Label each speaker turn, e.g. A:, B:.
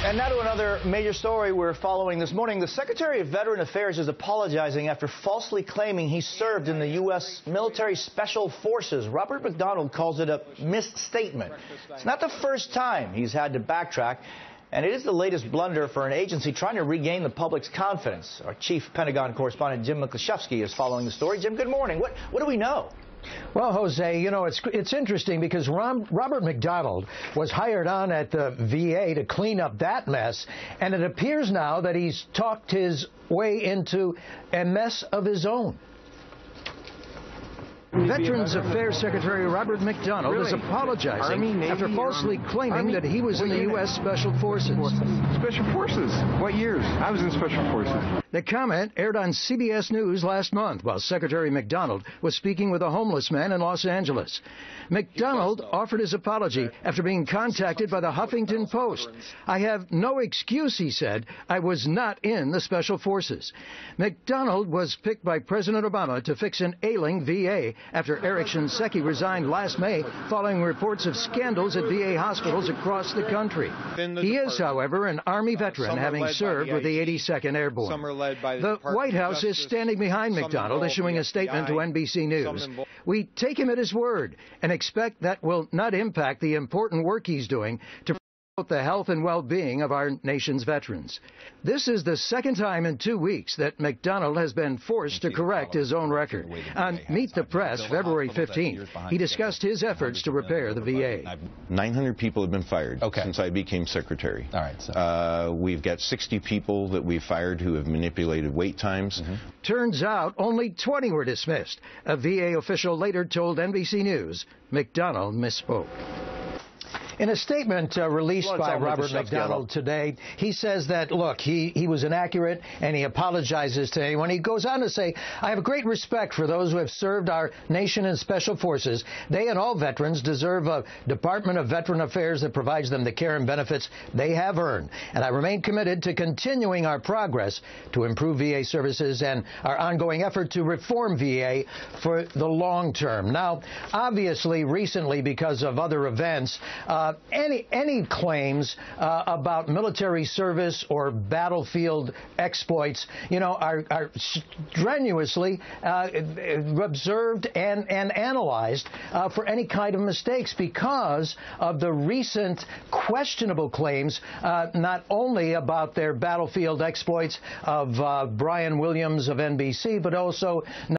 A: And now to another major story we're following this morning. The Secretary of Veteran Affairs is apologizing after falsely claiming he served in the U.S. military special forces. Robert McDonald calls it a misstatement. It's not the first time he's had to backtrack, and it is the latest blunder for an agency trying to regain the public's confidence. Our chief Pentagon correspondent Jim Miklaszewski is following the story. Jim, good morning. What do we know?
B: Well, Jose, you know, it's interesting because Robert McDonald was hired on at the VA to clean up that mess, and it appears now that he's talked his way into a mess of his own. Veterans Affairs Secretary Robert McDonald is apologizing Army, Navy, after falsely claiming that he was in the U.S. Special Forces.
C: Special Forces? What years? I was in Special Forces.
B: The comment aired on CBS News last month while Secretary McDonald was speaking with a homeless man in Los Angeles. McDonald offered his apology after being contacted by the Huffington Post. "I have no excuse," he said. "I was not in the Special Forces." McDonald was picked by President Obama to fix an ailing VA after Eric Shinseki resigned last May following reports of scandals at VA hospitals across the country. He is, however, an Army veteran, having served with the 82nd Airborne. The White House is standing behind McDonald, issuing a statement to NBC News. "We take him at his word and expect that will not impact the important work he's doing to promote the health and well-being of our nation's veterans." This is the second time in 2 weeks that McDonald has been forced to correct his own record. On Meet the Press, February 15th, he discussed his efforts to repair the VA.
D: 900 people have been fired since I became secretary.
E: All right. So.
D: We've got 60 people that we've fired who have manipulated wait times.
B: Turns out only 20 were dismissed. A VA official later told NBC News McDonald misspoke. In a statement released by Robert McDonald today, he says that, look, he was inaccurate and he apologizes to anyone. He goes on to say, "I have great respect for those who have served our nation in special forces. They and all veterans deserve a Department of Veteran Affairs that provides them the care and benefits they have earned. And I remain committed to continuing our progress to improve VA services and our ongoing effort to reform VA for the long term." Now, obviously, recently, because of other events, any claims about military service or battlefield exploits, you know, are strenuously observed and analyzed for any kind of mistakes because of the recent questionable claims, not only about their battlefield exploits of Brian Williams of NBC, but also